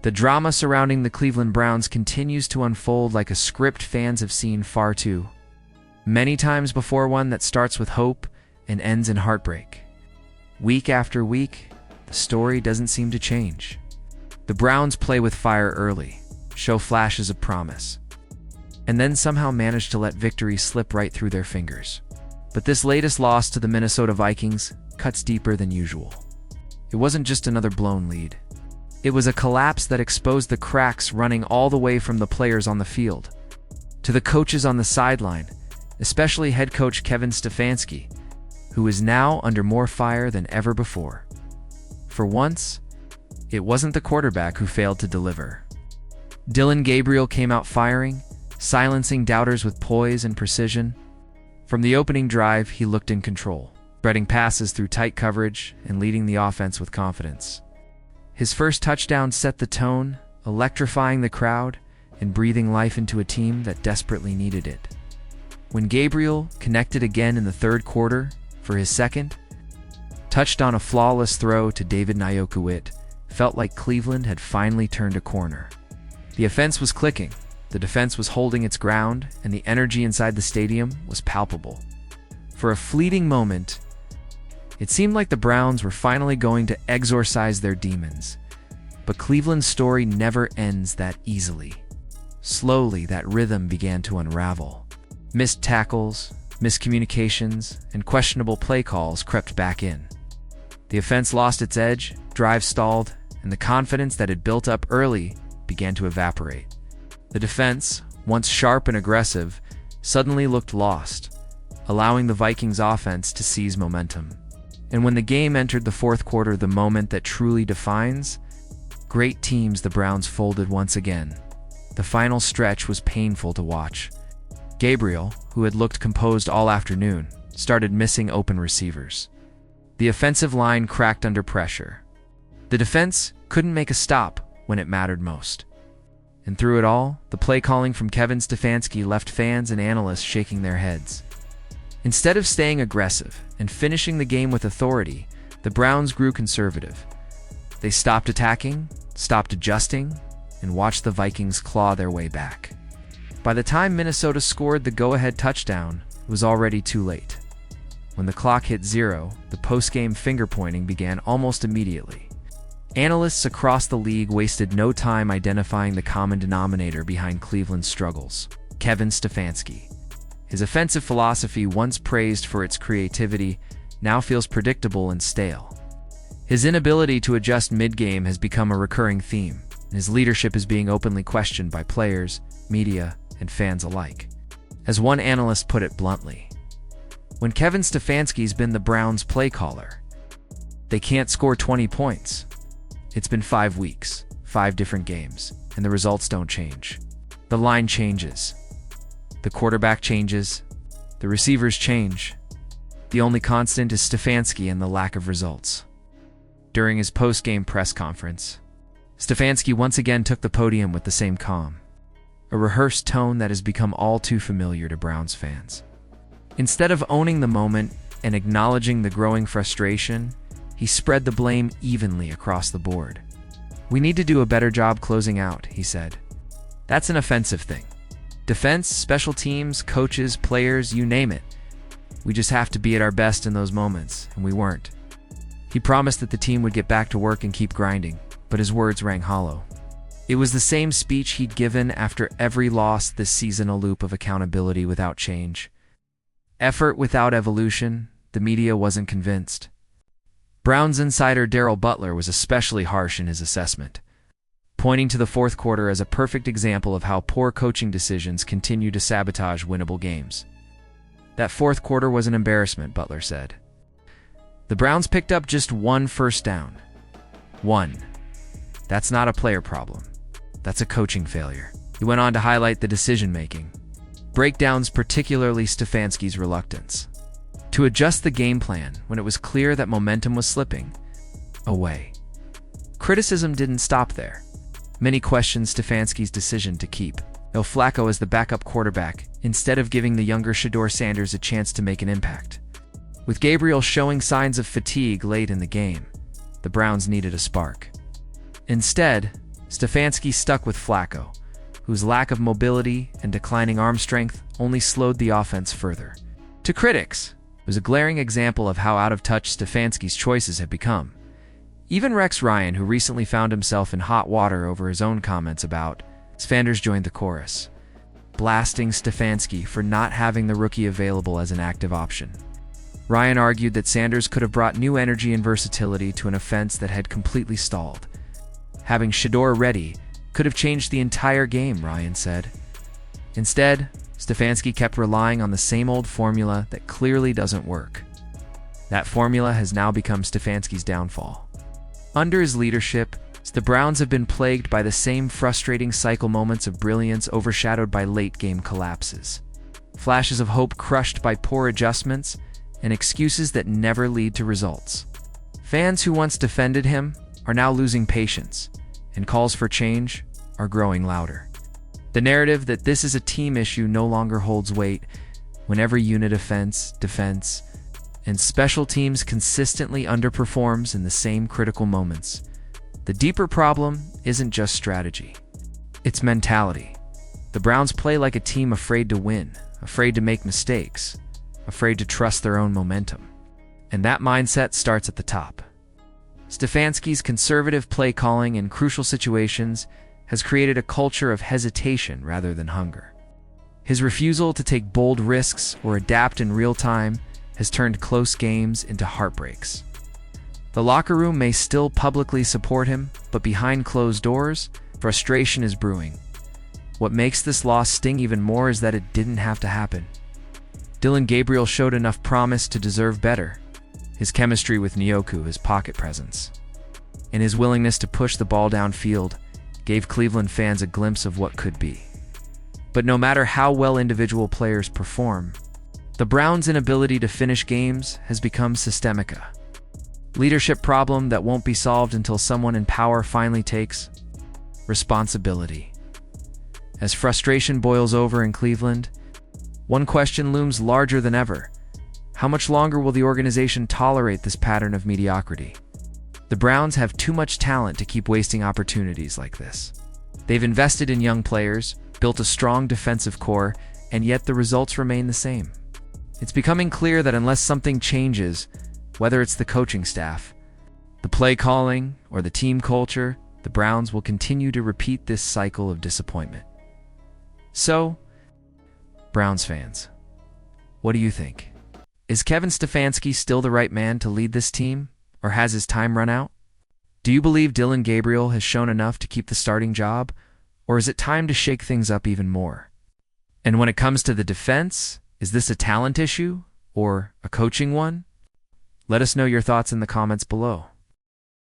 The drama surrounding the Cleveland Browns continues to unfold like a script fans have seen far too many times before, one that starts with hope and ends in heartbreak. Week after week, the story doesn't seem to change. The Browns play with fire early, show flashes of promise, and then somehow manage to let victory slip right through their fingers. But this latest loss to the Minnesota Vikings cuts deeper than usual. It wasn't just another blown lead. It was a collapse that exposed the cracks running all the way from the players on the field to the coaches on the sideline, especially head coach Kevin Stefanski, who is now under more fire than ever before. For once, it wasn't the quarterback who failed to deliver. Dillon Gabriel came out firing, silencing doubters with poise and precision. From the opening drive, he looked in control, spreading passes through tight coverage and leading the offense with confidence. His first touchdown set the tone, electrifying the crowd and breathing life into a team that desperately needed it. When Gabriel connected again in the third quarter for his second, touched on a flawless throw to David Njoku, it felt like Cleveland had finally turned a corner. The offense was clicking, the defense was holding its ground, and the energy inside the stadium was palpable. For a fleeting moment, it seemed like the Browns were finally going to exorcise their demons. But Cleveland's story never ends that easily. Slowly, that rhythm began to unravel. Missed tackles, miscommunications, and questionable play calls crept back in. The offense lost its edge, drives stalled, and the confidence that had built up early began to evaporate. The defense, once sharp and aggressive, suddenly looked lost, allowing the Vikings' offense to seize momentum. And when the game entered the fourth quarter, the moment that truly defines great teams, the Browns folded once again. The final stretch was painful to watch. Gabriel, who had looked composed all afternoon, started missing open receivers. The offensive line cracked under pressure. The defense couldn't make a stop when it mattered most. And through it all, the play calling from Kevin Stefanski left fans and analysts shaking their heads. Instead of staying aggressive and finishing the game with authority, the Browns grew conservative. They stopped attacking, stopped adjusting, and watched the Vikings claw their way back. By the time Minnesota scored the go-ahead touchdown, it was already too late. When the clock hit 0, the post-game finger-pointing began almost immediately. Analysts across the league wasted no time identifying the common denominator behind Cleveland's struggles: Kevin Stefanski. His offensive philosophy, once praised for its creativity, now feels predictable and stale. His inability to adjust mid-game has become a recurring theme, and his leadership is being openly questioned by players, media, and fans alike. As one analyst put it bluntly, when Kevin Stefanski's been the Browns' play caller, they can't score 20 points. It's been 5 weeks, 5 different games, and the results don't change. The line changes. The quarterback changes. The receivers change. The only constant is Stefanski and the lack of results. During his post-game press conference, Stefanski once again took the podium with the same calm, a rehearsed tone that has become all too familiar to Browns fans. Instead of owning the moment and acknowledging the growing frustration, he spread the blame evenly across the board. "We need to do a better job closing out," he said. "That's an offensive thing. Defense, special teams, coaches, players, you name it. We just have to be at our best in those moments, and we weren't." He promised that the team would get back to work and keep grinding, but his words rang hollow. It was the same speech he'd given after every loss this season, a loop of accountability without change. Effort without evolution. The media wasn't convinced. Browns insider Darrell Butler was especially harsh in his assessment, pointing to the fourth quarter as a perfect example of how poor coaching decisions continue to sabotage winnable games. "That fourth quarter was an embarrassment," Butler said. "The Browns picked up just 1 first down. 1. That's not a player problem. That's a coaching failure." He went on to highlight the decision-making breakdowns, particularly Stefanski's reluctance to adjust the game plan when it was clear that momentum was slipping away. Criticism didn't stop there. Many questioned Stefanski's decision to keep Joe Flacco as the backup quarterback instead of giving the younger Shedeur a chance to make an impact. With Gabriel showing signs of fatigue late in the game, the Browns needed a spark. Instead, Stefanski stuck with Flacco, whose lack of mobility and declining arm strength only slowed the offense further. To critics, it was a glaring example of how out of touch Stefanski's choices have become. Even Rex Ryan, who recently found himself in hot water over his own comments about Sanders, joined the chorus, blasting Stefanski for not having the rookie available as an active option. Ryan argued that Sanders could have brought new energy and versatility to an offense that had completely stalled. Having Shedeur ready could have changed the entire game, Ryan said. Instead, Stefanski kept relying on the same old formula that clearly doesn't work. That formula has now become Stefanski's downfall. Under his leadership, the Browns have been plagued by the same frustrating cycle, moments of brilliance overshadowed by late-game collapses, flashes of hope crushed by poor adjustments, and excuses that never lead to results. Fans who once defended him are now losing patience, and calls for change are growing louder. The narrative that this is a team issue no longer holds weight when every unit offense, defense, and special teams consistently underperforms in the same critical moments. The deeper problem isn't just strategy. It's mentality. The Browns play like a team afraid to win, afraid to make mistakes, afraid to trust their own momentum. And that mindset starts at the top. Stefanski's conservative play calling in crucial situations has created a culture of hesitation rather than hunger. His refusal to take bold risks or adapt in real time has turned close games into heartbreaks. The locker room may still publicly support him, but behind closed doors, frustration is brewing. What makes this loss sting even more is that it didn't have to happen. Dillon Gabriel showed enough promise to deserve better. His chemistry with Njoku, his pocket presence, and his willingness to push the ball downfield gave Cleveland fans a glimpse of what could be. But no matter how well individual players perform, the Browns' inability to finish games has become systemic. Leadership problem that won't be solved until someone in power finally takes responsibility. As frustration boils over in Cleveland, one question looms larger than ever. How much longer will the organization tolerate this pattern of mediocrity? The Browns have too much talent to keep wasting opportunities like this. They've invested in young players, built a strong defensive core, and yet the results remain the same. It's becoming clear that unless something changes, whether it's the coaching staff, the play calling, or the team culture, the Browns will continue to repeat this cycle of disappointment. So, Browns fans, what do you think? Is Kevin Stefanski still the right man to lead this team, or has his time run out? Do you believe Dillon Gabriel has shown enough to keep the starting job, or is it time to shake things up even more? And when it comes to the defense, is this a talent issue, or a coaching one? Let us know your thoughts in the comments below.